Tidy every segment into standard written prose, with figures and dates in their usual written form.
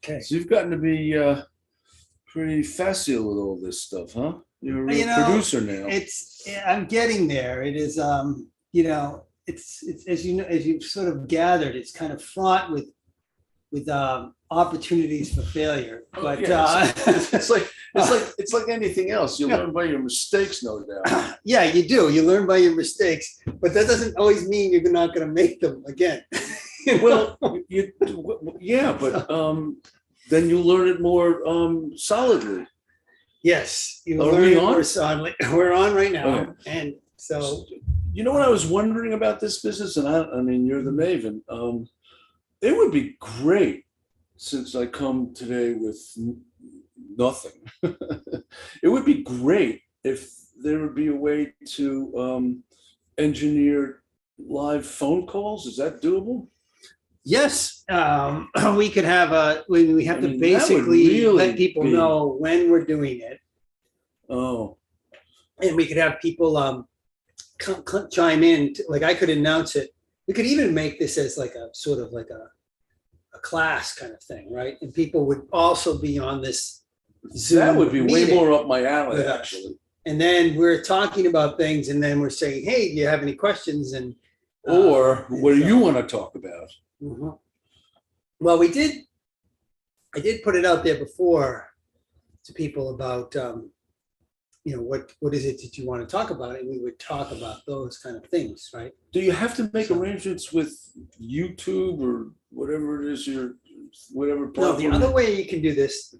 Okay. So you've gotten to be pretty facile with all this stuff, huh? You're a real You know, producer now. I'm getting there. It is, it's as you know, as you've sort of gathered, it's kind of fraught with opportunities for failure. But Yeah, it's like anything else. You learn by your mistakes, no doubt. yeah, you do. You learn by your mistakes, but that doesn't always mean you're not going to make them again. Well, yeah, but then you learn it more solidly. Yes, you Are learn we it on? more solidly. We're on right now, Okay. and so You know what I was wondering about this business, and I mean, you're the maven. It would be great since I come today with nothing. It would be great if there would be a way to engineer live phone calls. Is that doable? yes, we could have we have I to mean, that would basically really let people be- know when we're doing it, Oh, and we could have people chime in. Like I could announce it. We could even make this as like a sort of like a class kind of thing, right? And people would also be on this Zoom that would be way meeting. more up my alley, with us. actually. And then we're talking about things, and then we're saying, "Hey, do you have any questions?" And Or what do so- you want to talk about? Mhm. Well, I did put it out there before to people about, what is it that you want to talk about? And we would talk about those kind of things, right? Do you have to make So- arrangements with YouTube or whatever it is whatever No, platform? the other way you can do this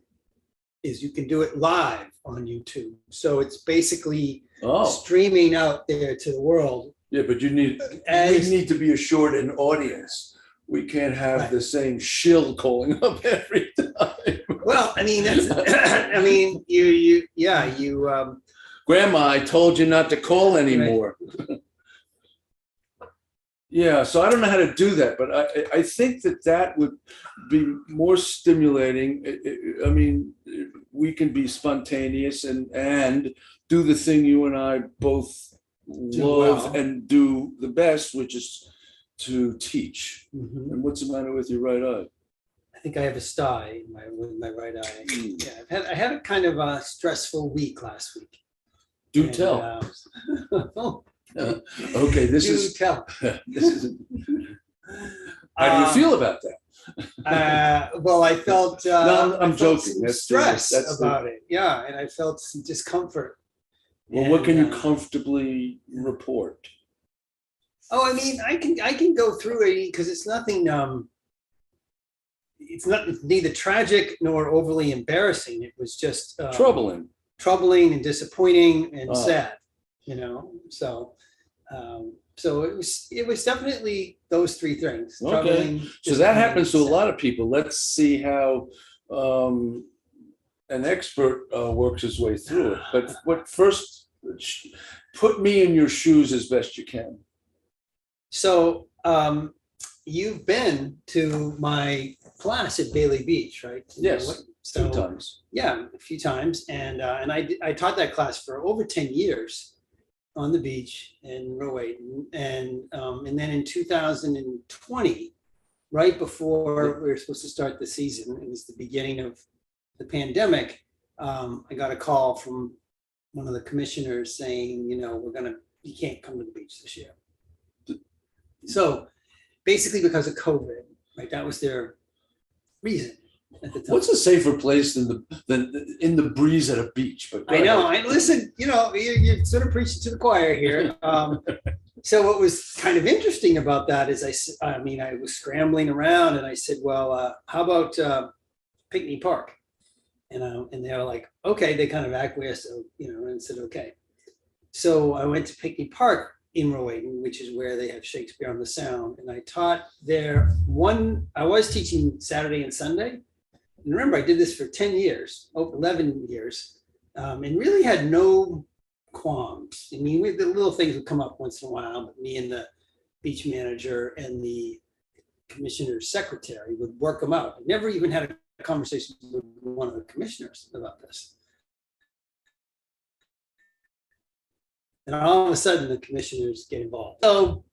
is you can do it live on YouTube. So it's basically Oh, streaming out there to the world. yeah, but we As- need to be assured an audience. We can't have Right. the same shill calling up every time. Well, I mean, that's, I mean, you, Grandma, I told you not to call anymore. Yeah, so I don't know how to do that, but I think that would be more stimulating. I mean, we can be spontaneous and do the thing you and I both love well. and do the best, which is to teach. Mhm. And what's the matter with your right eye? I think I have a sty with my right eye. Hmm. Yeah, I had a kind of a stressful week last week. Do And, tell. Oh, Okay, this do is tell. this is. How do you feel about that? Well, I felt. No, I'm I felt joking. some That's stress the- about it. Yeah, and I felt some discomfort. Well, what can you And, comfortably report? Oh, I mean, I can go through it because it's nothing. It's neither tragic nor overly embarrassing. It was just Troubling. troubling and disappointing and Oh. sad. So it was definitely those three things. Okay. Troubling, So that happens to a disappointing, lot of people. Let's see how an expert works his way through it. But what first, put me in your shoes as best you can. So you've been to my class at Bailey Beach, right? Yes, So, 2 times. Yeah, a few times, and I taught that class for over 10 years on the beach in Rowayton, and then in 2020, right before we were supposed to start the season, it was the beginning of the pandemic. I got a call from one of the commissioners saying, you can't come to the beach this year. So basically, because of COVID, right? That was their reason at the time. What's a safer place than in the breeze at a beach? But go I know. ahead. I listen. You're sort of preaching to the choir here. So what was kind of interesting about that is I was scrambling around and I said, well, how about Pinckney Park? And they were like, okay. They kind of acquiesced, and said, okay. So I went to Pinckney Park in Rowayton, which is where they have Shakespeare on the Sound, and I taught there. I was teaching Saturday and Sunday. And remember, I did this for 10 years, 11 years, and really had no qualms. I mean, the little things would come up once in a while, but me and the beach manager and the commissioner's secretary would work them out. I never even had a conversation with one of the commissioners about this. And all of a sudden, the commissioners get involved. So,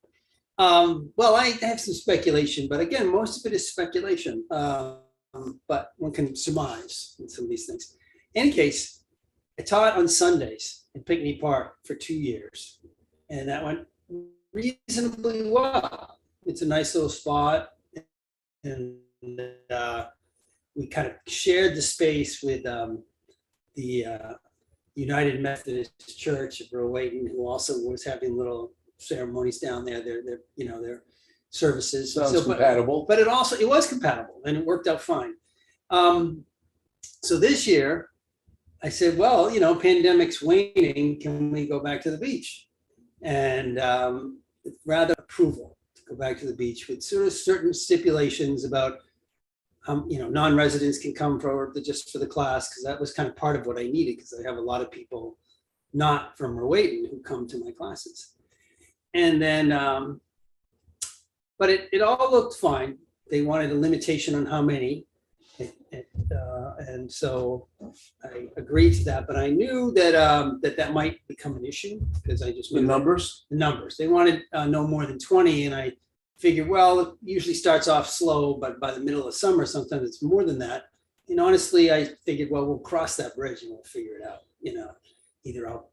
well, I have some speculation, but again, most of it is speculation. but one can surmise in some of these things. In any case, I taught on Sundays in Pinckney Park for 2 years, and that went reasonably well. It's a nice little spot, and we kind of shared the space with the United Methodist Church of Rowayton, who also was having little ceremonies down there. Their services. Sounds compatible. But it was compatible, and it worked out fine. So this year, I said, well, pandemic's waning. Can we go back to the beach? And rather approval to go back to the beach with sort of certain stipulations about non-residents can come just for the class, because that was kind of part of what I needed, because I have a lot of people not from Rowayton who come to my classes. And then, but it all looked fine. They wanted a limitation on how many. And so I agreed to that, but I knew that that might become an issue, because I just The numbers? the numbers. They wanted no more than 20, and I figured, well, it usually starts off slow, but by the middle of summer, sometimes it's more than that. And honestly, I figured, well, we'll cross that bridge and we'll figure it out. Either I'll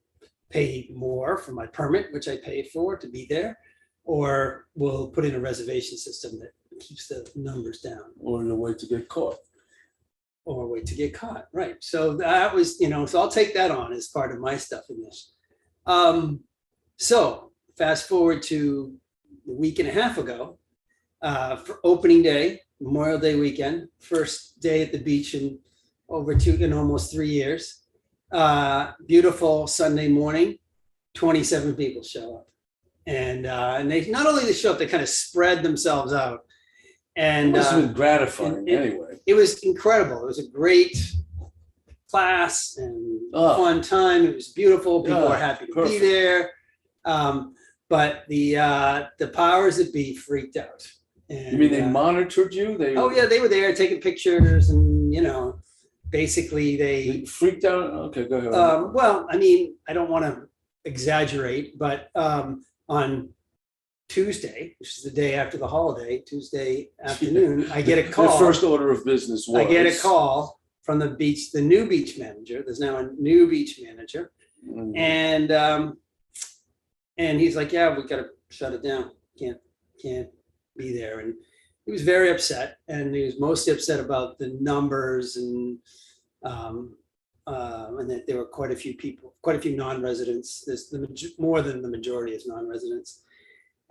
pay more for my permit, which I paid for to be there, or we'll put in a reservation system that keeps the numbers down. Or you'll wait to get caught. Or wait to get caught, right? So that was, so I'll take that on as part of my stuff in this. So fast forward to a week and a half ago, for opening day, Memorial Day weekend, first day at the beach in almost 3 years. Beautiful Sunday morning, 27 people show up, and they not only show up, they kind of spread themselves out. And It must have been gratifying anyway. It was incredible. It was a great class and fun time. It was beautiful. People were happy to be there. But the powers that be freaked out. And, You mean they monitored you? Oh yeah, they were there taking pictures, and basically they freaked out. Okay, go ahead. well, I mean, I don't want to exaggerate, but on Tuesday, which is the day after the holiday, Tuesday afternoon, I get a call. The first order of business was. I get a call from the new beach manager. There's now a new beach manager, and he's like, "Yeah, we got to shut it down. Can't be there." And he was very upset, and he was mostly upset about the numbers and that there were quite a few non-residents. There's more than the majority is non-residents.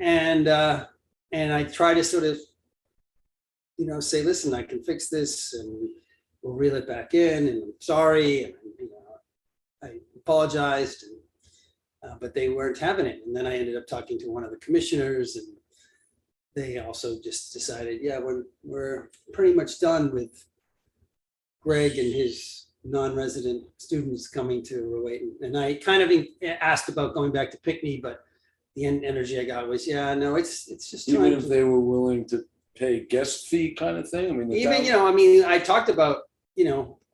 And I try to sort of, say, listen, I can fix this, and we'll reel it back in, and I'm sorry, and I apologized, but they weren't having it. And then I ended up talking to one of the commissioners, and they also just decided, yeah, we're pretty much done with Greg and his non-resident students coming to Rowayton. And I kind of asked about going back to Pinckney, but the energy I got was, yeah, no, it's just even if they were willing to pay guest fee kind of thing. I mean, I talked about,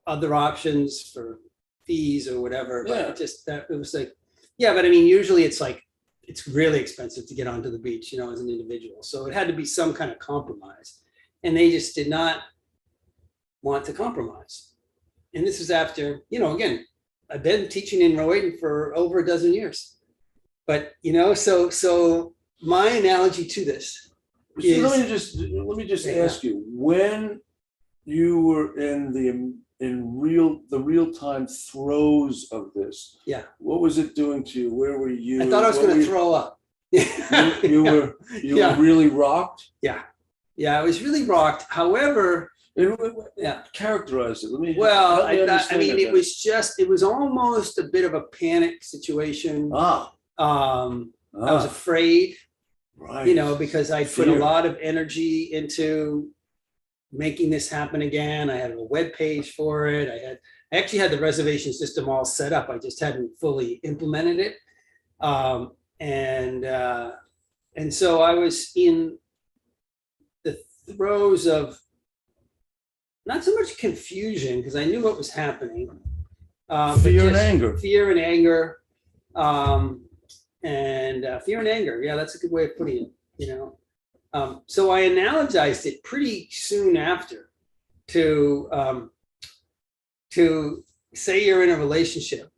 other options for fees or whatever, but it was like, yeah, but I mean, usually it's like, it's really expensive to get onto the beach, as an individual. So it had to be some kind of compromise, and they just did not want to compromise. And this was after, again, I've been teaching in Rowayton for over a dozen years. But so my analogy to this is, let me just ask you, when you were in the real-time throes of this, what was it doing to you? Where were you? I thought I was going to throw up. You were really rocked? Yeah, I was really rocked. However, characterize it. It was almost a bit of a panic situation. I was afraid, right? because I put a lot of energy into making this happen again. I had a web page for it. I actually had the reservation system all set up. I just hadn't fully implemented it. And so I was in the throes of not so much confusion, because I knew what was happening. Fear and anger. Fear and anger. Fear and anger. Yeah, that's a good way of putting it, So I analogized it pretty soon after to say you're in a relationship,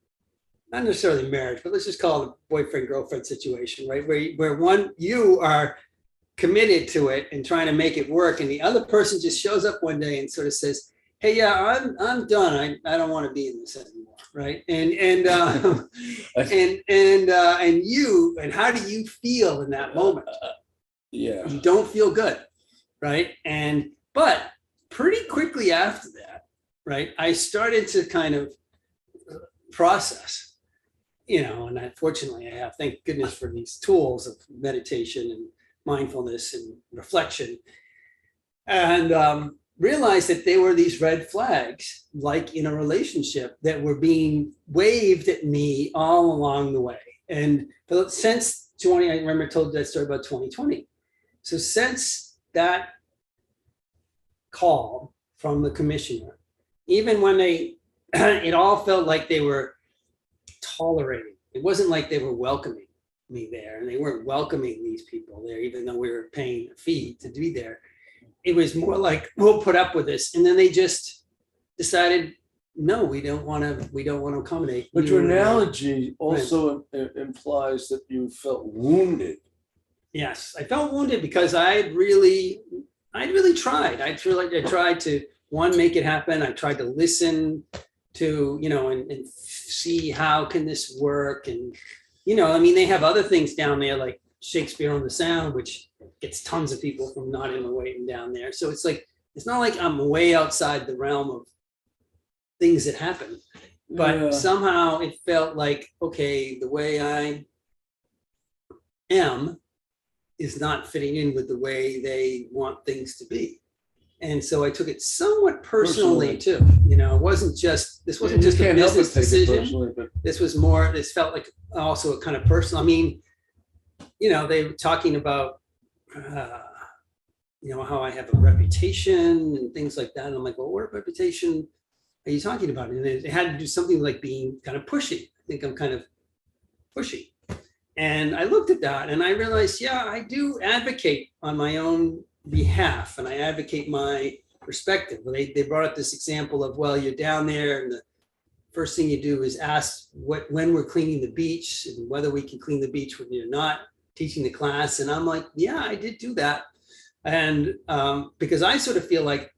not necessarily marriage, but let's just call it a boyfriend-girlfriend situation, right? Where one, you are committed to it and trying to make it work, and the other person just shows up one day and sort of says, "Hey, yeah, I'm done. I don't want to be in this anymore," right? And how do you feel in that moment? Yeah. You don't feel good, right? But pretty quickly after that, right, I started to kind of process, and unfortunately I have, thank goodness for these tools of meditation and mindfulness and reflection, and realized that there were these red flags, like in a relationship, that were being waved at me all along the way. And since I remember I told that story about 2020. So since that call from the commissioner, even when it all felt like they were tolerating. It wasn't like they were welcoming me there, and they weren't welcoming these people there, even though we were paying a fee to be there. It was more like, we'll put up with this. And then they just decided, no, we don't want to accommodate. But your analogy also implies that you felt wounded. Yes, I felt wounded because I'd really tried. I tried to, one, make it happen. I tried to listen to, and see how can this work. And, they have other things down there like Shakespeare on the Sound, which gets tons of people from Nottingham and waiting down there. So it's like, it's not like I'm way outside the realm of things that happen, but somehow it felt like, okay, the way I am is not fitting in with the way they want things to be. And so I took it somewhat personally too. It wasn't just, this wasn't just a business decision. This felt like also a kind of personal. I mean, they were talking about, how I have a reputation and things like that. And I'm like, well, what reputation are you talking about? And it had to do something like being kind of pushy. I think I'm kind of pushy. And I looked at that and I realized, yeah, I do advocate on my own behalf, and I advocate my perspective. They brought up this example of, well, you're down there and the first thing you do is ask when we're cleaning the beach and whether we can clean the beach when you're not teaching the class. And I'm like, yeah, I did do that. And because I sort of feel like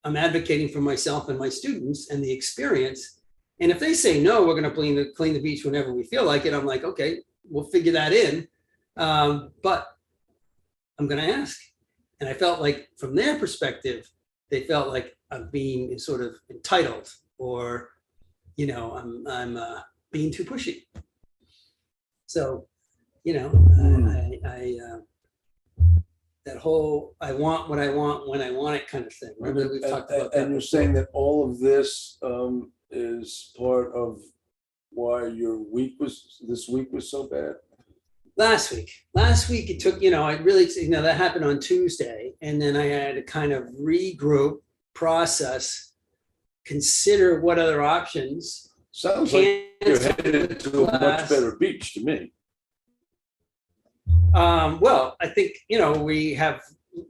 I'm advocating for myself and my students and the experience. And if they say, no, we're going to clean the beach whenever we feel like it, I'm like, okay, we'll figure that in. But I'm going to ask. And I felt like from their perspective, they felt like I'm being sort of entitled, or, I'm being too pushy. So, that whole, I want what I want when I want it kind of thing. Remember we've talked about that. And you're saying that all of this is part of why this week was so bad? Last week it took, I really, that happened on Tuesday, and then I had to kind of regroup, process, consider what other options. Sounds like you're headed to a much better beach to me. Well, I think, we have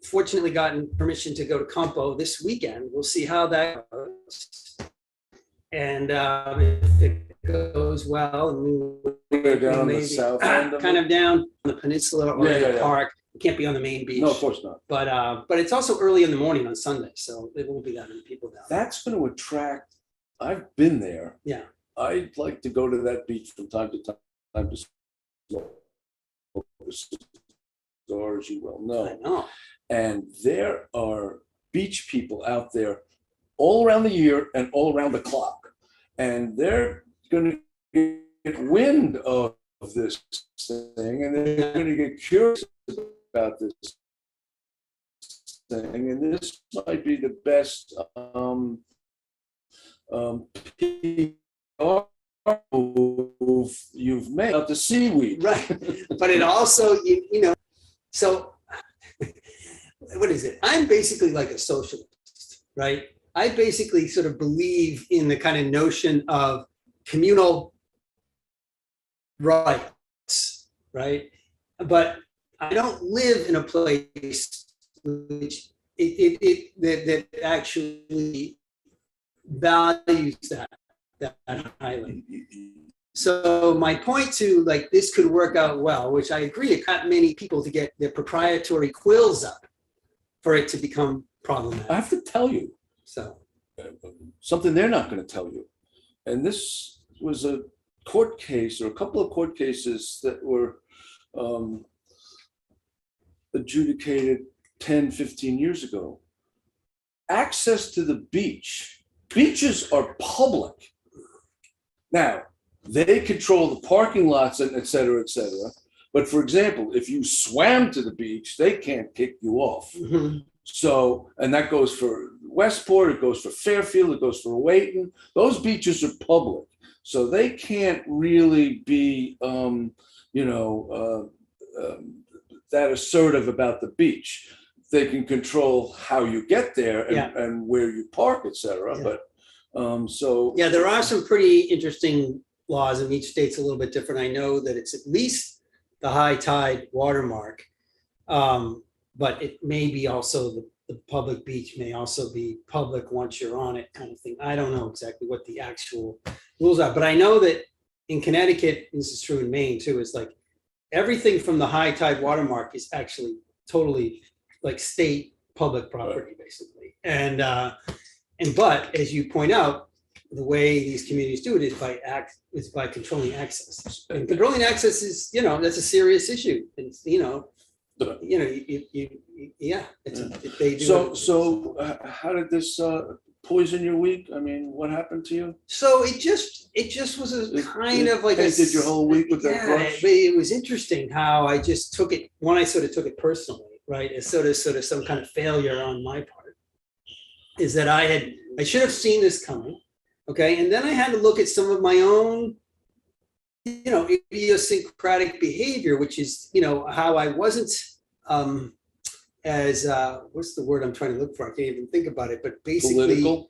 fortunately gotten permission to go to Campo this weekend. We'll see how that goes. And if it goes well, and we're down the south end, kind of down on the peninsula or in the park. We can't be on the main beach. No, of course not. But it's also early in the morning on Sunday, so there won't be that many people down. That's going to attract. I've been there. Yeah. I'd like to go to that beach from time to time to stars, you well know. I know. And there are beach people out there all around the year and all around the clock. And they're going to get wind of this thing, and they're going to get curious about this thing. And this might be the best PR move you've made out the seaweed. Right. But it also, so what is it? I'm basically like a socialist, right? I basically sort of believe in the kind of notion of communal rights, right? But I don't live in a place which that actually values that highly. So my point to like this could work out well, which I agree, it got many people to get their proprietary quills up for it to become problematic. I have to tell you So something they're not going to tell you. And this was a court case or a couple of court cases that were adjudicated 10, 15 years ago. Access to the beach. Beaches are public. Now, they control the parking lots and et cetera, et cetera. But for example, if you swam to the beach, they can't kick you off. mm-hmm. So, and that goes for Westport, it goes for Fairfield, it goes for Wayton. Those beaches are public. So they can't really be, that assertive about the beach. They can control how you get there and where you park, et cetera. Yeah. But yeah, there are some pretty interesting laws, and each state's a little bit different. I know that it's at least the high tide watermark, but it may be also the public beach may also be public once you're on it, kind of thing. I don't know exactly what the actual rules are, but I know that in Connecticut, and this is true in Maine too, is like everything from the high tide watermark is actually totally like state public property, basically. And but as you point out, the way these communities do it is by controlling access. And controlling access is, that's a serious issue. It's, they do. So how did this poison your week? I mean, what happened to you? So it just was a kind of like did your whole week with that brush? But it was interesting how I just took it. One, I sort of took it personally, right? As sort of some kind of failure on my part. Is that I should have seen this coming, okay? And then I had to look at some of my own, idiosyncratic behavior, which is, how I wasn't as what's the word I'm trying to look for? I can't even think about it, but basically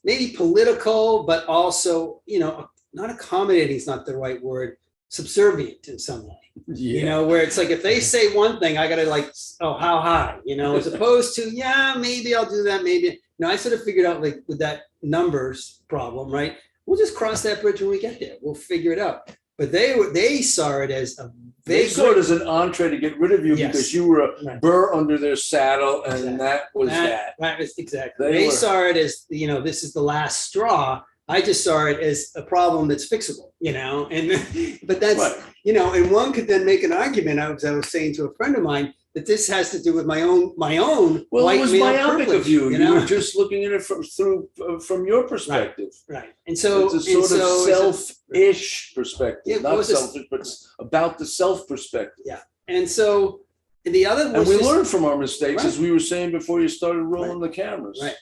maybe political, but also, not accommodating is not the right word, subservient in some way. Yeah. Where it's like if they say one thing, I gotta like, oh, how high, as opposed to, yeah, maybe I'll do that, maybe. I sort of figured out like with that numbers problem, right? We'll just cross that bridge when we get there. We'll figure it out. But they saw it as they saw it as an entree to get rid of you because you were a burr under their saddle, and that was that. That was exactly. They saw it as this is the last straw. I just saw it as a problem that's fixable, and but that's right. And one could then make an argument. I was saying to a friend of mine that this has to do with my own. Well, it was myopic of you. You were just looking at it from your perspective, right? And so it's a sort of selfish perspective, not selfish, but about the self perspective. Yeah, and so the other, and we learn from our mistakes, as we were saying before you started rolling the cameras, right?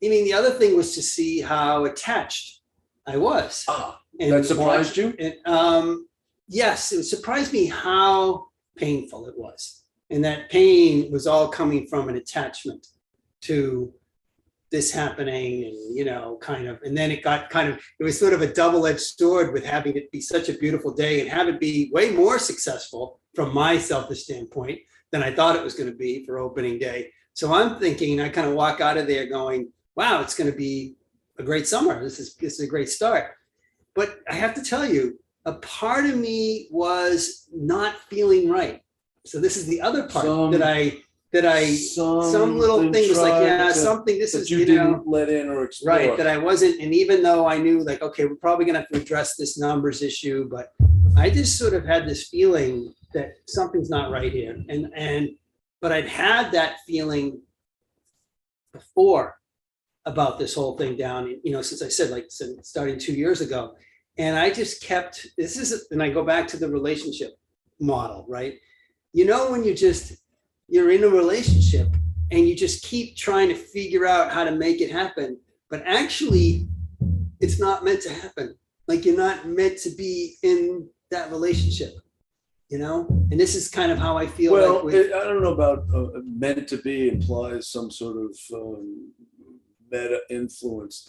I mean, the other thing was to see how attached I was. And that surprised you? And, yes, it surprised me how painful it was. And that pain was all coming from an attachment to this happening and, and then it got it was sort of a double-edged sword with having it be such a beautiful day and have it be way more successful from my selfish standpoint than I thought it was going to be for opening day. So I'm thinking, I kind of walk out of there going, wow, it's going to be a great summer. This is a great start. But I have to tell you, a part of me was not feeling right. So this is the other part some little thing was like, something, this is, you didn't let in or explore. Right, that I wasn't. And even though I knew like, okay, we're probably going to have to address this numbers issue, but I just sort of had this feeling that something's not right here. But I'd had that feeling before about this whole thing down, since I said, like, starting 2 years ago. And I just kept, and I go back to the relationship model, right? When you're in a relationship and you just keep trying to figure out how to make it happen, but actually it's not meant to happen. Like you're not meant to be in that relationship, and this is kind of how I feel. Well, I don't know about meant to be implies some sort of meta influence.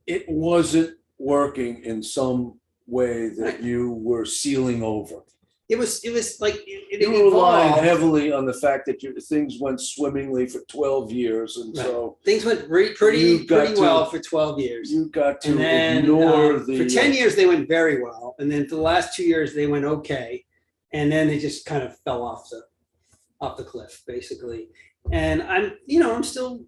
It wasn't working in some way that you were sealing over. it was like it You were relying evolved. heavily on the fact that things went swimmingly for 12 years. And Right. so Things went you pretty got well to- for 12 years. you got to And then ignore for 10 years, they went very well. And then for the last 2 years, they went okay. And then they just kind of fell off the cliff, basically. And I'm still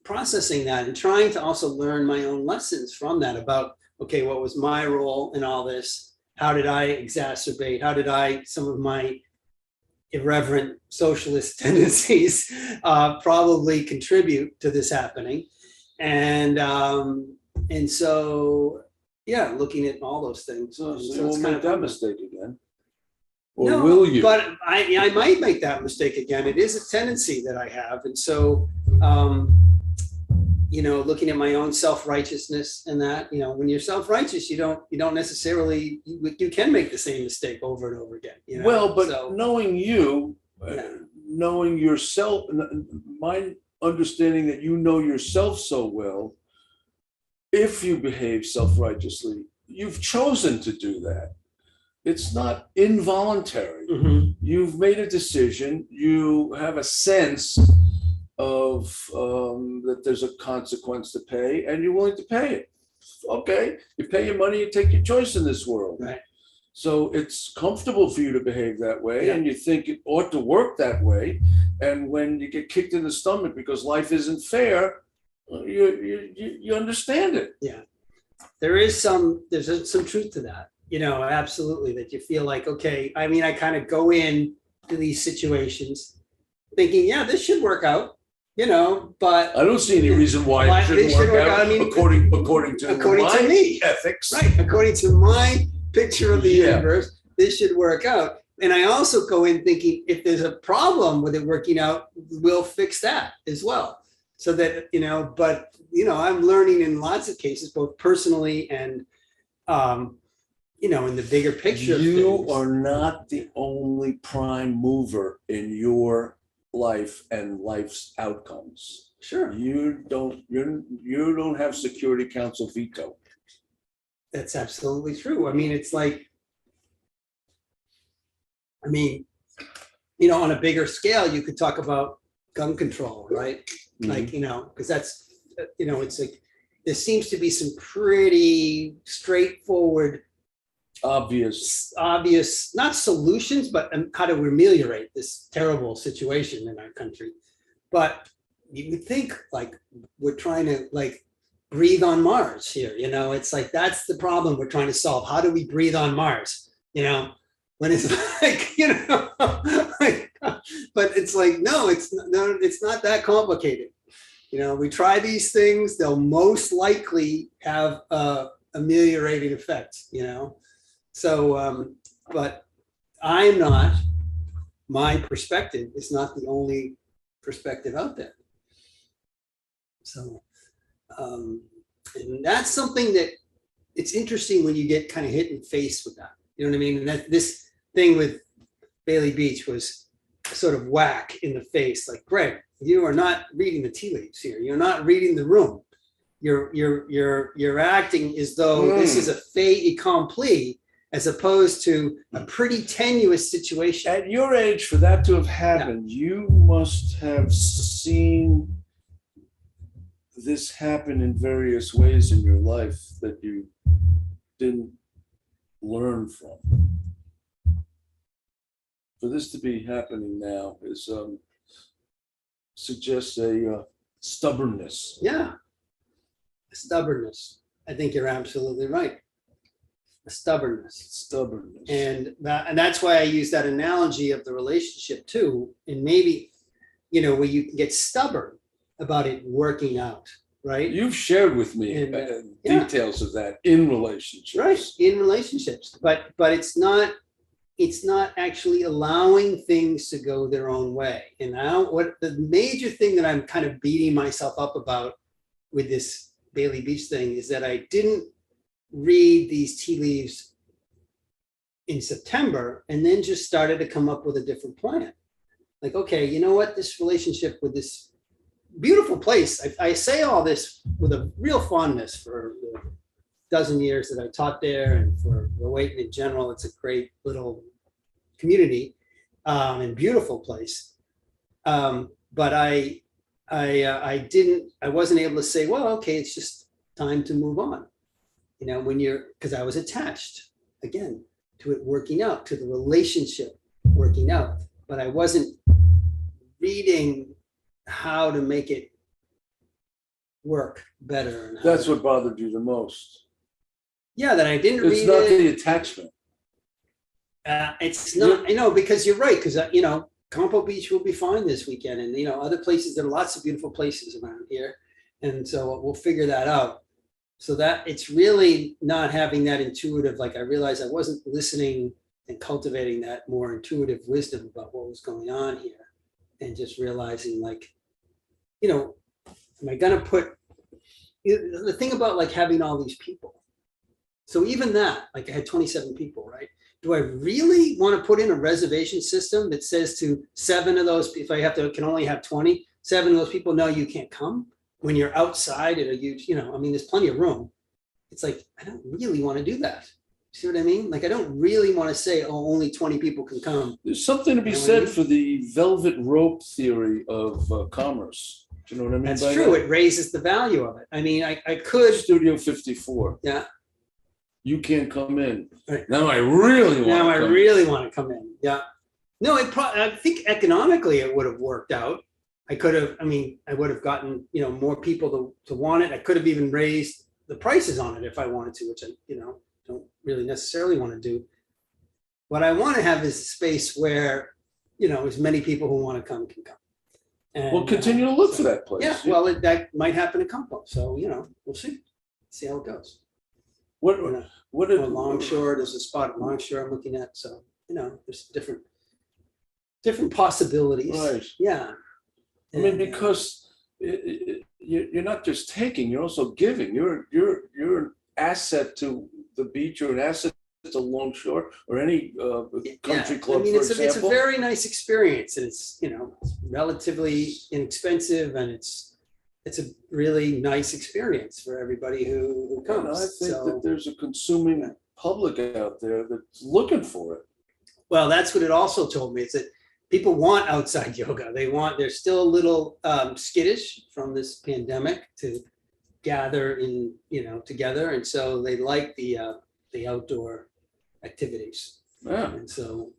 processing that and trying to also learn my own lessons from that about, okay, what was my role in all this? How did I exacerbate? How did some of my irreverent socialist tendencies probably contribute to this happening? And so, yeah, looking at all those things. So And you won't kind make that fun. mistake again. Or No, will you? But I might make that mistake again. It is a tendency that I have. And so, looking at my own self-righteousness and that, when you're self-righteous, you don't necessarily, you can make the same mistake over and over again. Well, but So, knowing you, Yeah. knowing yourself, my understanding that you know yourself so well, if you behave self-righteously, you've chosen to do that. It's not involuntary. mhm. You've made a decision. You have a sense of that there's a consequence to pay, and you're willing to pay it. Okay, you pay your money, you take your choice in this world. Right. So it's comfortable for you to behave that way, Yeah. and you think it ought to work that way. And when you get kicked in the stomach because life isn't fair, you understand it. There's some truth to that, absolutely, that you feel like, okay, I kind of go in to these situations thinking, yeah, this should work out, but I don't see any reason why Why it shouldn't they should work work out out. I mean, according according my to me. ethics. right, according to my picture of the Yeah. universe, this should work out. And I also go in thinking, if there's a problem with it working out, we'll fix that as well. So that, but, I'm learning in lots of cases, both personally and, in the bigger picture of You things. are not the only prime mover in your life and life's outcomes. Sure, You don't have Security Council veto. that's absolutely true. It's like, on a bigger scale, you could talk about gun control, right? Like, because that's, it's like, there seems to be some pretty straightforward, Obvious. not solutions, but how to ameliorate this terrible situation in our country. But you would think, like, we're trying to, like, breathe on Mars here, it's like, that's the problem we're trying to solve. How do we breathe on Mars? When it's like, but it's like, no, it's not that complicated. We try these things, they'll most likely have ameliorating effects, So, but my perspective is not the only perspective out there. So, and that's something that it's interesting when you get kind of hit in the face with that. You know what I mean? And that this thing with Bailey Beach was sort of whack in the face. Like, Greg, you are not reading the tea leaves here. You're not reading the room. You're acting as though this is a fait accompli, as opposed to a pretty tenuous situation. At your age, for that to have happened, you must have seen this happen in various ways in your life that you didn't learn from. For this to be happening now is suggests a stubbornness. Yeah. Stubbornness. I think you're absolutely right. Stubbornness. And that's why I use that analogy of the relationship too. And maybe, where you can get stubborn about it working out, right? You've shared with me details of that in relationships. Right, in relationships. But it's not actually allowing things to go their own way. And now what the major thing that I'm kind of beating myself up about with this Bailey Beach thing is that I didn't read these tea leaves in September and then just started to come up with a different plan. Like, okay, you know what, this relationship with this beautiful place, I say all this with a real fondness for the dozen years that I taught there, and for Waiting in general. It's a great little community, and beautiful place. But I wasn't able to say, well, okay, it's just time to move on. Because I was attached again to it working out, to the relationship working out, but I wasn't reading how to make it work better. That's what bothered you the most. Yeah, that I didn't read it. It's not the attachment. It's not, because you're right, because, Campo Beach will be fine this weekend. And, other places, there are lots of beautiful places around here. And so we'll figure that out. So that it's really not having that intuitive, like I realized I wasn't listening and cultivating that more intuitive wisdom about what was going on here. And just realizing like, am I going to put the thing about like having all these people. So even that, like I had 27 people, right? Do I really want to put in a reservation system that says to 7 of those, if I can only have 20, 7 of those people, no, you can't come when you're outside at a huge, there's plenty of room. It's like, I don't really want to do that. See what I mean? Like, I don't really want to say, oh, only 20 people can come. There's something to be said for the velvet rope theory of commerce. Do you know what I mean? That's true. It raises the value of it. I mean, I could. Studio 54. Yeah. You can't come in. Right. Now I really want to come in. Yeah. No, I think economically it would have worked out. I would have gotten, more people to want it. I could have even raised the prices on it if I wanted to, which I, don't really necessarily want to do. What I want to have is a space where, as many people who want to come can come. And, we'll continue to look for that place. Yeah, well, that might happen in Campo. So, we'll see how it goes. What Longshore, there's a spot at Longshore I'm looking at. So, there's different possibilities. Right. Yeah. I mean, because you're not just taking, you're also giving. You're an asset to the beach, or an asset to Longshore, or any country club, for example. It's a very nice experience, and it's relatively inexpensive, and it's a really nice experience for everybody who comes. And I think that there's a consuming public out there that's looking for it. Well, that's what it also told me. It's that people want outside yoga. They're still a little skittish from this pandemic to gather together. And so they like the outdoor activities. Yeah. And so,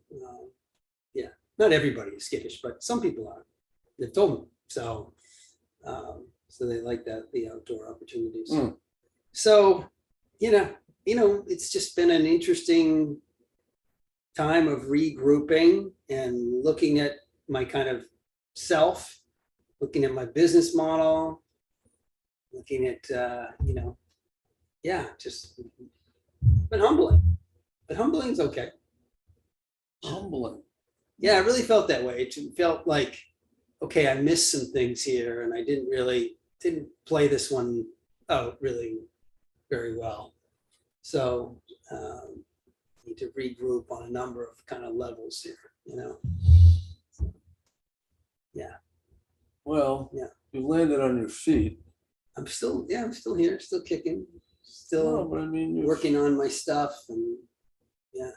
not everybody is skittish, but some people are. They've told me. So, so they like the outdoor opportunities. Mm. So, it's just been an interesting time of regrouping and looking at my kind of self, looking at my business model, looking at, just been humbling. But humbling's okay. Humbling. Yeah, I really felt that way. It felt like, okay, I missed some things here, and I didn't play this one out really very well. So need to regroup on a number of kind of levels here, So, yeah. Well, yeah, you landed on your feet. I'm still here, still kicking, still working on my stuff, and yeah.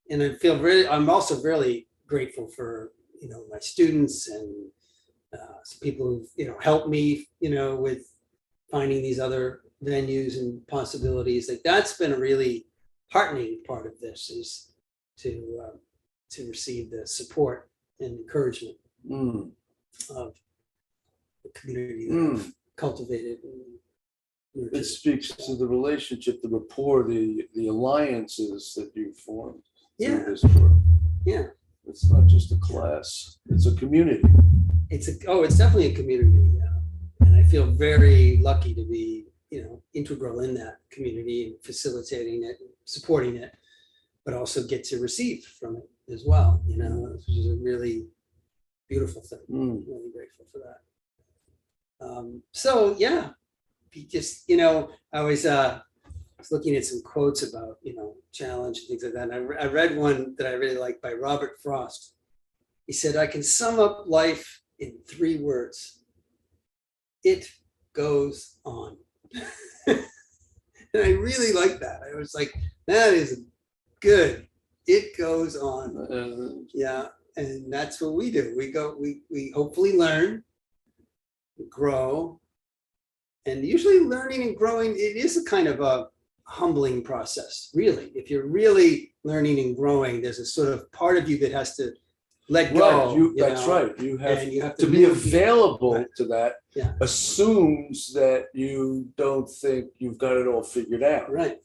And I'm also really grateful for, my students and some people who've, helped me, with finding these other venues and possibilities. Like, that's been a really heartening part of this, is to receive the support and encouragement of the community that I've cultivated. It speaks to the relationship, the rapport, the alliances that you've formed. Yeah. This work. Yeah. It's not just a class, it's a community. It's definitely a community. Yeah. And I feel very lucky to be, integral in that community and facilitating it, supporting it, but also get to receive from it as well, which is a really beautiful thing. Really grateful for that. So yeah, just, I was looking at some quotes about, challenge and things like that. And I read one that I really like by Robert Frost. He said, I can sum up life in 3 words. It goes on. And I really like that. I was like, that is a good It goes on. Yeah. And that's what we do. We hopefully learn, grow. And usually learning and growing, it is a kind of a humbling process, really. If you're really learning and growing, there's a sort of part of you that has to let go. Right, that's right. You have to be available to that. Yeah. Assumes that you don't think you've got it all figured out. Right.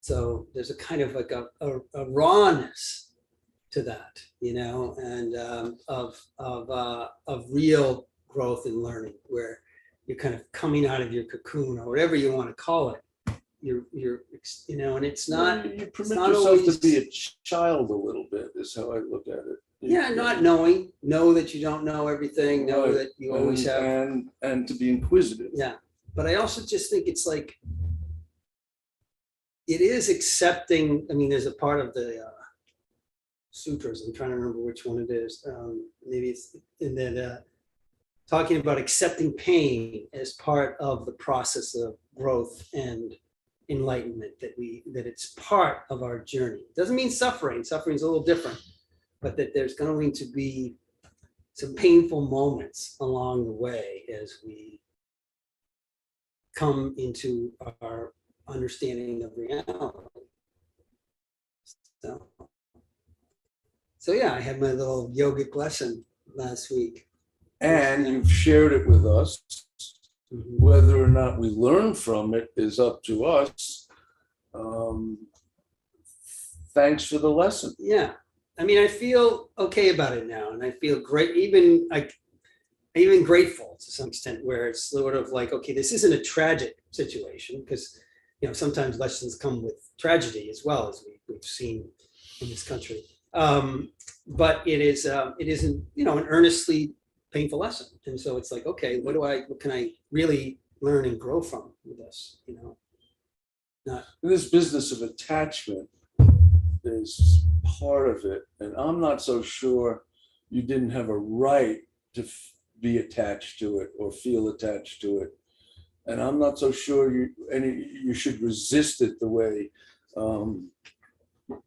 So there's a kind of like a rawness to that, and of real growth and learning, where you're kind of coming out of your cocoon or whatever you want to call it. You're and it's not. You permit yourself to be a child a little bit. Is how I look at it. Yeah, not know that you don't know everything. Know that you always have, and to be inquisitive. Yeah, but I also just think it's like it is accepting. I mean, there's a part of the sutras. I'm trying to remember which one it is. Maybe it's in that. Talking about accepting pain as part of the process of growth and enlightenment, that it's part of our journey. Doesn't mean suffering. Suffering is a little different, but that there's going to be some painful moments along the way as we come into our understanding of reality. So yeah, I had my little yogic lesson last week. And you've shared it with us. Whether or not we learn from it is up to us. Thanks for the lesson. Yeah. I mean, I feel okay about it now, and I feel great, even grateful to some extent, where it's sort of like, okay, this isn't a tragic situation, because sometimes lessons come with tragedy as well, as we've seen in this country. But it isn't an earnestly painful lesson, and so it's like, okay, what can I really learn and grow from with this? This business of attachment is part of it, and I'm not so sure you didn't have a right to be attached to it or feel attached to it, and I'm not so sure you should resist it the way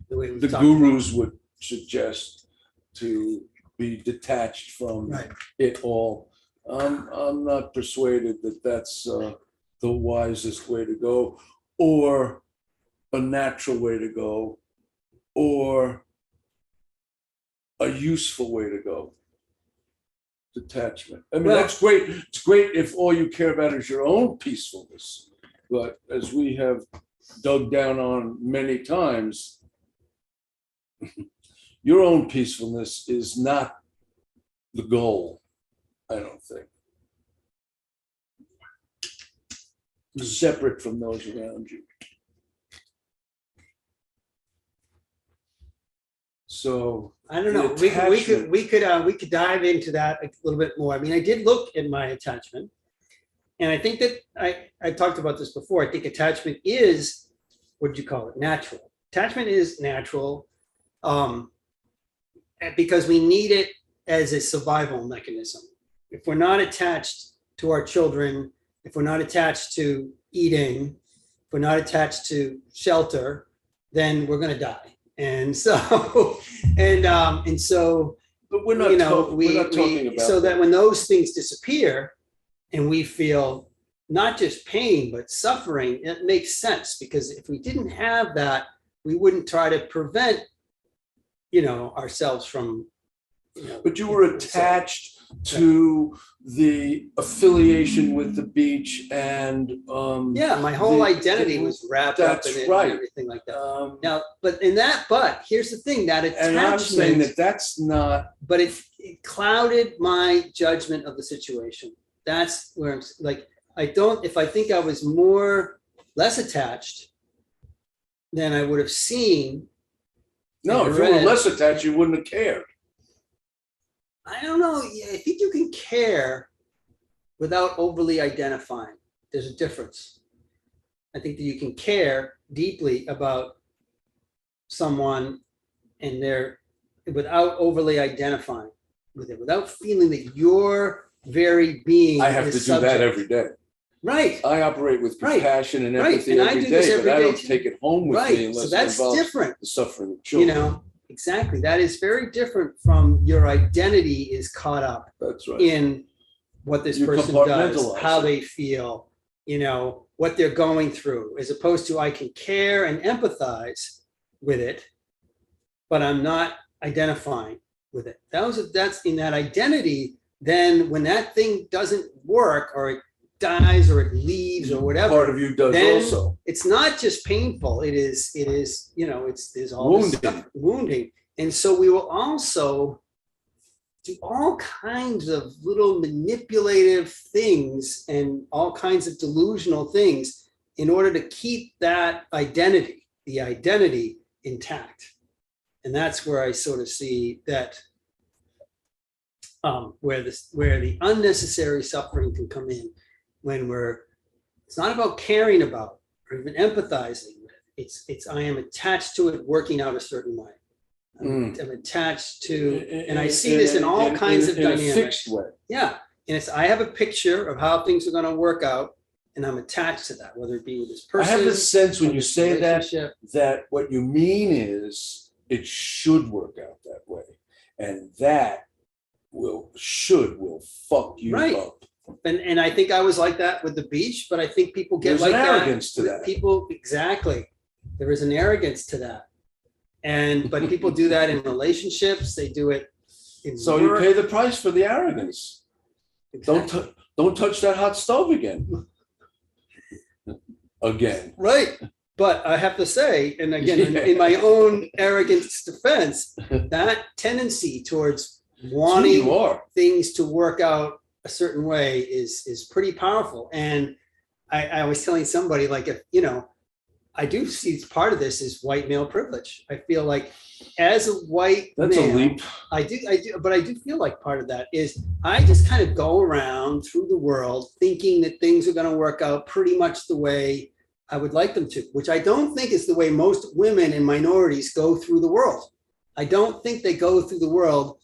the gurus would suggest, to be detached from it all. I'm not persuaded that that's the wisest way to go, or a natural way to go, or a useful way to go. Detachment. I mean, that's great. It's great if all you care about is your own peacefulness. But as we have dug down on many times, your own peacefulness is not the goal, I don't think. Separate from those around you. So I don't know. We could dive into that a little bit more. I mean, I did look at my attachment, and I think that I talked about this before. I think attachment is, what do you call it? Natural. Attachment is natural. Because we need it as a survival mechanism. If we're not attached to our children, if we're not attached to eating, if we're not attached to shelter, then we're going to die. And so, and so, but we're not talking about so that when those things disappear, and we feel not just pain but suffering, it makes sense, because if we didn't have that, we wouldn't try to prevent ourselves from. But you were attached to the affiliation with the beach, and my whole identity was wrapped up in it, and everything like that. Now, but here's the thing, that attachment. And I'm saying that's not. But it clouded my judgment of the situation. That's where I'm like, if I think I was less attached, then I would have seen. No, if you were less attached, you wouldn't have cared. I don't know. I think you can care without overly identifying. There's a difference. I think that you can care deeply about someone and without overly identifying with it, without feeling that your very being. I have to do that every day. Right. I operate with Right. compassion and Right. empathy And I every do this day, every but I day don't too. take it home with me Right. unless So it that's involves different. the suffering of You children. know, exactly. That is very different from your identity is caught up That's right. in what this You person does, compartmentalize how it. they feel, you know, what they're going through, as opposed to I can care and empathize with it, but I'm not identifying with it. That's in that identity. Then when that thing doesn't work or it dies or it leaves or whatever, Part of you does then also. it's not just painful. It is, you know, there's all this stuff, wounding. And so we will also do all kinds of little manipulative things and all kinds of delusional things in order to keep that identity, the identity intact. And that's where I sort of see that where the unnecessary suffering can come in when it's not about caring about or even empathizing with it. It's I am attached to it working out a certain way. I'm attached to, and I see this in all kinds of dynamics. In a fixed way. Yeah. And I have a picture of how things are going to work out, and I'm attached to that, whether it be with this person. I have the sense when you say relationship, that what you mean is it should work out that way. And that will fuck you right. up. And I think I was like that with the beach, but I think people get There's like an that. arrogance to that. People, exactly. There is an arrogance to that. But people do that in relationships. They do it in So work. you pay the price for the arrogance. Exactly. Don't touch that hot stove again. Again. Right. But I have to say, and again, in my own arrogance defense, that tendency towards wanting things to work out a certain way is pretty powerful. And I was telling somebody, like, if, you know, I do see part of this is white male privilege. I feel like as a white That's male, a leap. I do, but I do feel like part of that is I just kind of go around through the world thinking that things are going to work out pretty much the way I would like them to, which I don't think is the way most women and minorities go through the world. I don't think they go through the world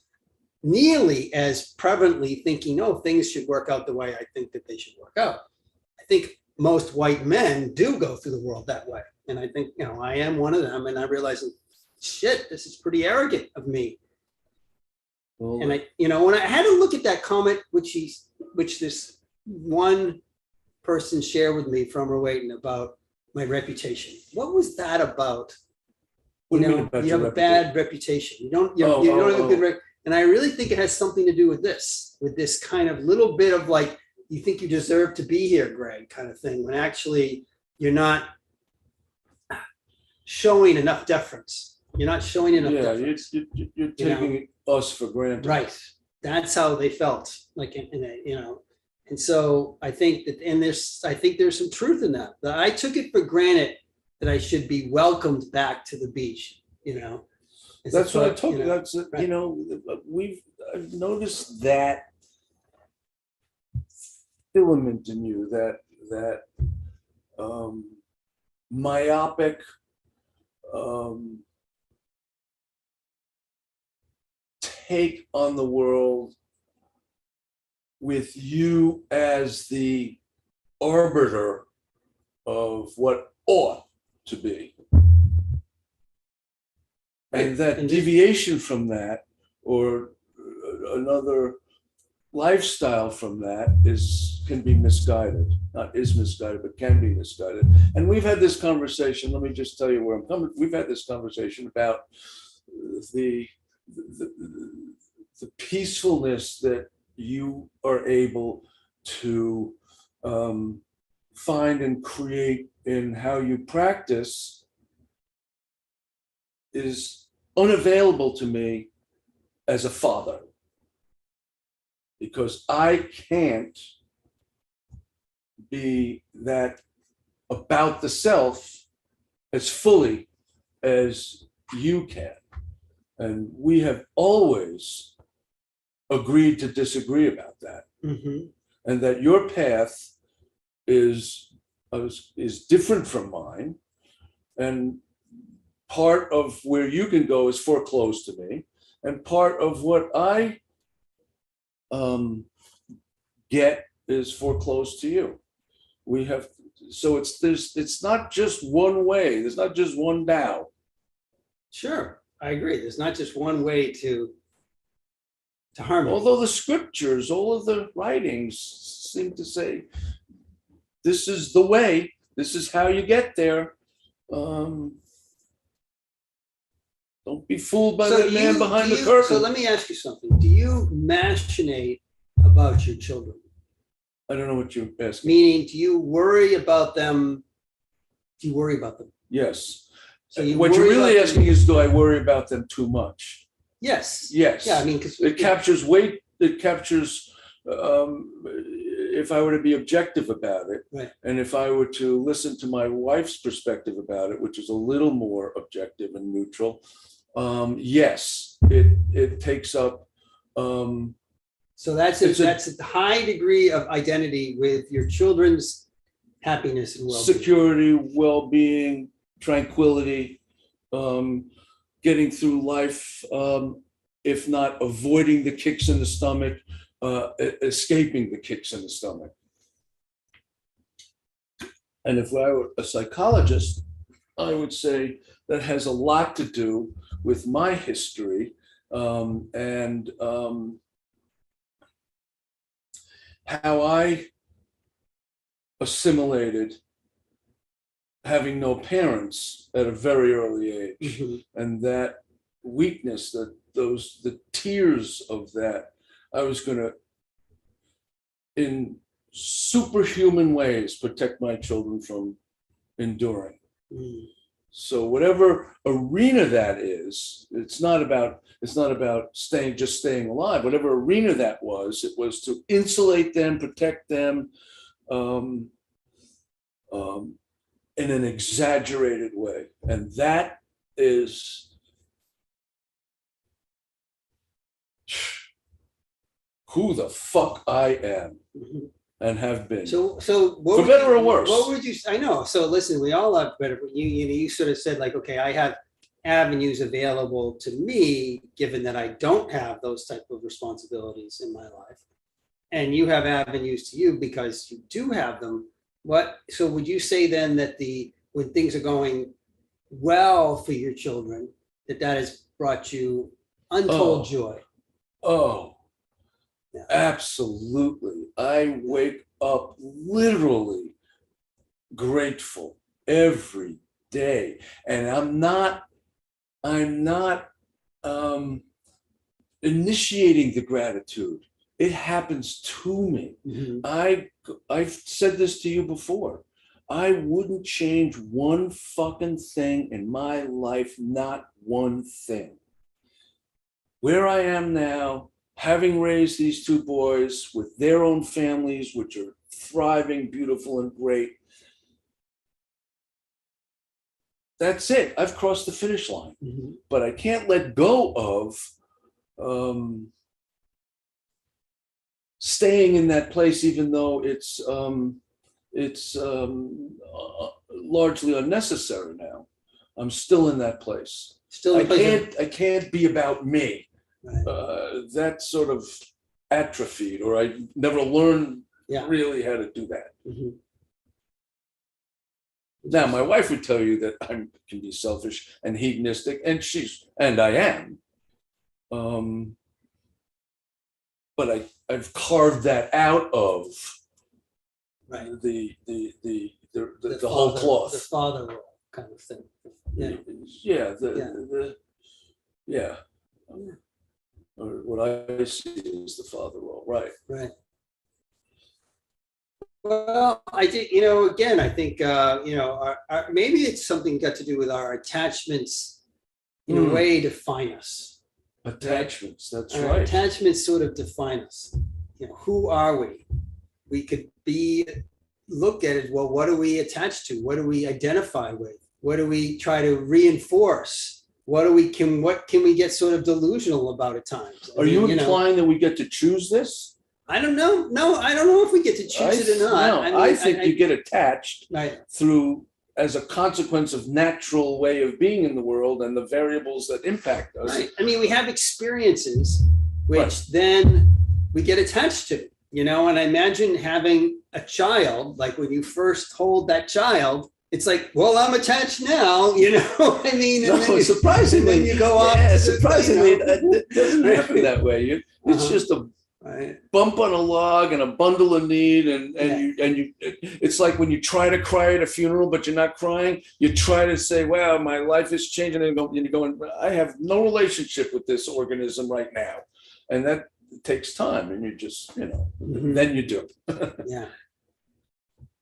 nearly as prevalently thinking, oh, things should work out the way I think that they should work out. I think most white men do go through the world that way. And I think, you know, I am one of them. And I realize, shit, this is pretty arrogant of me. Well, and I, you know, when I had to look at that comment, which this one person shared with me from Rowayton about my reputation. What was that about? What you do know, you mean about you your have a bad reputation. You don't have a good reputation. And I really think it has something to do with this kind of little bit of like, you think you deserve to be here, Greg, kind of thing, when actually you're not showing enough deference. You're not showing enough deference. You're taking us for granted. Right. That's how they felt. Like, you know, and so I think that, and I think there's some truth in that. That I took it for granted that I should be welcomed back to the beach, you know. That's what I told you. That's, right. You know, I've noticed that filament in you, that myopic, take on the world with you as the arbiter of what ought to be. And that deviation from that, or another lifestyle from that, can be misguided. Not is misguided, but can be misguided. And we've had this conversation. Let me just tell you where I'm coming. We've had this conversation about the peacefulness that you are able to find and create in how you practice is unavailable to me as a father, because I can't be that about the self as fully as you can. And we have always agreed to disagree about that. Mm-hmm. And that your path is different from mine. And part of where you can go is foreclosed to me. And part of what I get is foreclosed to you. We have, so it's not just one way. There's not just one Tao. Sure, I agree. There's not just one way to harmony. Although the scriptures, all of the writings seem to say, this is the way, this is how you get there. Don't be fooled by that man behind the curtain. So let me ask you something. Do you machinate about your children? I don't know what you're asking. Meaning, do you worry about them? Do you worry about them? Yes. So you what you're worry really about them- asking is, do I worry about them too much? Yes. Yes. Yeah, I mean, because It captures weight. It captures, if I were to be objective about it, Right. and if I were to listen to my wife's perspective about it, which is a little more objective and neutral, yes, it takes up. So that's a high degree of identity with your children's happiness and well-being. Security, well-being, tranquility, getting through life, if not avoiding the kicks in the stomach, escaping the kicks in the stomach. And if I were a psychologist, I would say that has a lot to do with my history and how I assimilated having no parents at a very early age. Mhm. And that weakness, the tears of that, I was going to, in superhuman ways, protect my children from enduring. Mm. So whatever arena that is, it's not about staying alive. Whatever arena that was, it was to insulate them, protect them, in an exaggerated way. And that is who the fuck I am Mhm. and have been. So what For would better you- or worse. What would you? I know. So listen, we all have better. But you sort of said like, okay, I have avenues available to me, given that I don't have those type of responsibilities in my life, and you have avenues to you because you do have them. So would you say then that when things are going well for your children, that has brought you untold joy? Oh, Yeah. absolutely. I wake up literally grateful every day. And I'm not initiating the gratitude. It happens to me. Mhm. I've said this to you before. I wouldn't change one fucking thing in my life, not one thing. Where I am now, having raised these two boys with their own families, which are thriving, beautiful, and great, that's it. I've crossed the finish line. Mhm. But I can't let go of staying in that place, even though it's largely unnecessary now. I'm still in that place. Still, I can't be about me. Right. That sort of atrophied, or I never learned Yeah. really how to do that. Mhm. Now, my wife would tell you that I can be selfish and hedonistic, and I am. But I've carved that out of Right. the whole cloth. The father role kind of thing. Yeah. Yeah. Or what I see is the father role, right? Right. Well, I think, again, I think, maybe it's something got to do with our attachments in a way define us. Attachments, that's Our right. attachments sort of define us. Who are we? We could look at it, well, what are we attached to? What do we identify with? What do we try to reinforce? What can we get sort of delusional about at times? Are you implying that we get to choose this? I don't know. No, I don't know if we get to choose it or not. No, I think you get attached Right. through as a consequence of natural way of being in the world and the variables that impact us. Right. I mean, we have experiences which then we get attached to. you know, and I imagine having a child, like when you first hold that child, it's like, well, I'm attached now, you know. I mean, and No, surprisingly, and then you go off. yeah, to the, surprisingly, you know. it doesn't happen that way. It's Uh-huh. just a Right. bump on a log and a bundle of need, and Yeah. you it's like when you try to cry at a funeral but you're not crying, you try to say, wow, my life is changing, and you're going, I have no relationship with this organism right now, and that takes time, and you just, you know, Mhm. then you do. Yeah.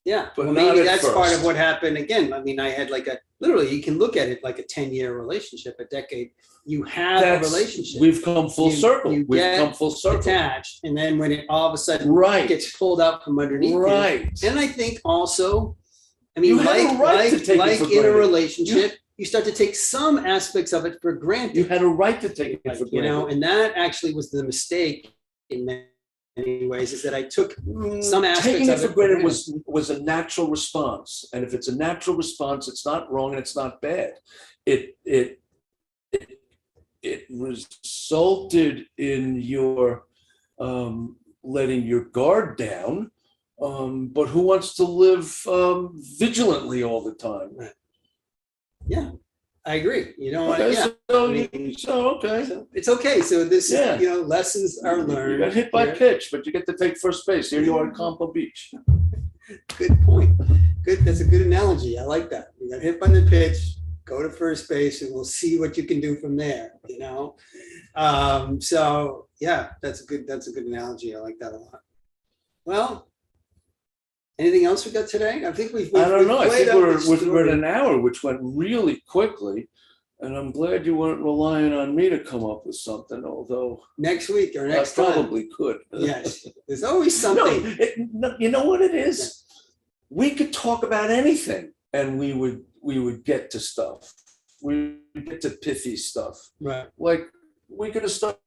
Yeah, But well, not maybe at that's part of first. what happened again. I mean, I had like literally, you can look at it like a 10-year relationship, a decade. You have a relationship. We've come full circle. You We've get come full circle. attached, and then when it all of a sudden Right. gets pulled out from underneath Right. you. And I think also, I mean, You have a right to take it for in a granted. relationship, you start to take some aspects of it for granted. You had a right to take it for You know, granted. and that actually was the mistake in many ways, is that I took some aspects Taking it of for it granted was a natural response, and if it's a natural response, it's not wrong and it's not bad. It resulted in your letting your guard down, but who wants to live vigilantly all the time? Right. Yeah, I agree. You know, Okay, yeah. so, I mean, okay. so it's okay. So this Yeah. is, you know, lessons are learned. You got hit by here. pitch, but you get to take first base. Here you are at Campo Beach. Good point. Good. That's a good analogy. I like that. You got hit by the pitch, go to first base, and we'll see what you can do from there. You know, so yeah, that's a good analogy. I like that a lot. Well, anything else we got today? I think we've I don't know. I think we're story. at an hour, which went really quickly. And I'm glad you weren't relying on me to come up with something, although Next week or I next time. probably could. Yes, there's always No, something. no, you know what it is? We could talk about anything and we would get to stuff. We would get to pithy stuff. Right. Like we could have started,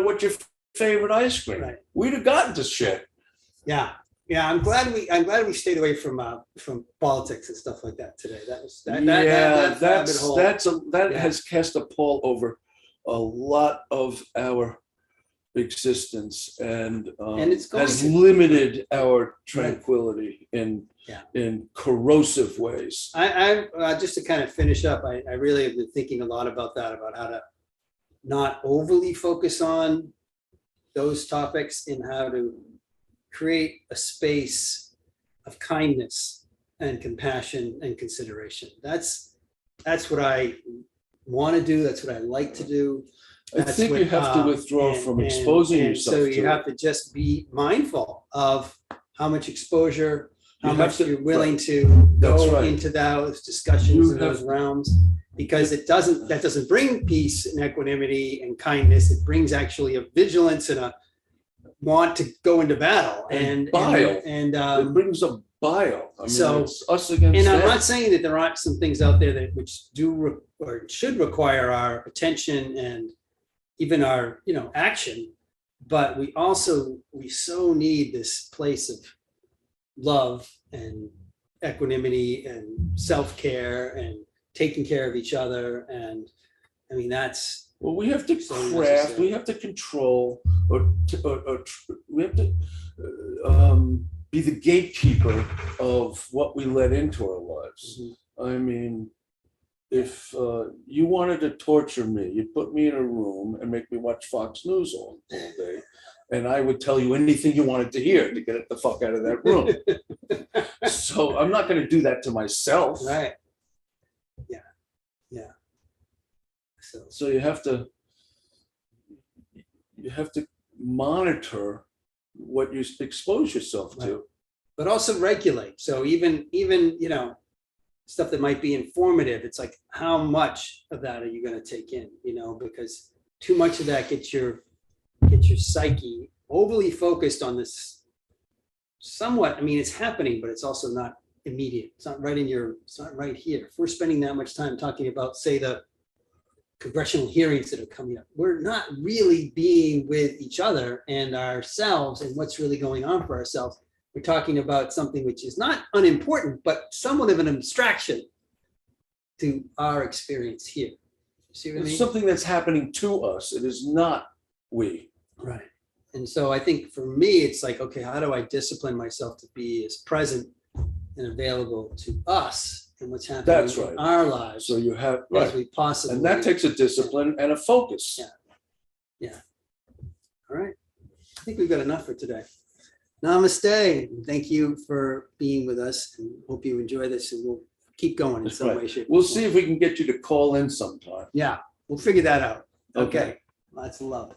what's your favorite ice cream? Right. We'd have gotten to shit. Yeah. Yeah, I'm glad we stayed away from politics and stuff like that today. That was that rabbit hole. That has cast a pall over a lot of our existence, and it's going has to. limited our tranquility in corrosive ways. I just to kind of finish up, I really have been thinking a lot about that, about how to not overly focus on those topics and how to create a space of kindness and compassion and consideration. That's what I want to do. That's what I like to do. I think you have to withdraw from exposing yourself. So you have to just be mindful of how much exposure, how much you're willing to go into those discussions in those realms, because that doesn't bring peace and equanimity and kindness. It brings actually a vigilance and a want to go into battle and bile, and it brings up bile. I mean, so it's us against and them. I'm not saying that there aren't some things out there that which do or should require our attention and even our action, but we so need this place of love and equanimity and self-care and taking care of each other. And I mean, that's well, we have to craft, we have to control, or we have to be the gatekeeper of what we let into our lives. Mm-hmm. I mean, if you wanted to torture me, you'd put me in a room and make me watch Fox News all day, and I would tell you anything you wanted to hear to get the fuck out of that room. So I'm not going to do that to myself. Right. Yeah. Yeah. So you have to monitor what you expose yourself to, but also regulate. So even stuff that might be informative, it's like, how much of that are you going to take in? Because too much of that gets your psyche overly focused on this. Somewhat, I mean, it's happening, but it's also not immediate. It's not right here. If we're spending that much time talking about, say, the congressional hearings that are coming up, we're not really being with each other and ourselves and what's really going on for ourselves. We're talking about something which is not unimportant, but somewhat of an abstraction to our experience here. See what I mean? It's something that's happening to us. It is not we. Right. And so I think for me, it's like, okay, how do I discipline myself to be as present and available to us and what's happening That's in right. our lives So you have, as right. we possibly. And that takes a discipline and a focus. Yeah. All right. I think we've got enough for today. Namaste. Thank you for being with us, and hope you enjoy this, and we'll keep going in That's some right. way, shape. or We'll form. see if we can get you to call in sometime. Yeah, we'll figure that out. Okay. Okay. Lots of love.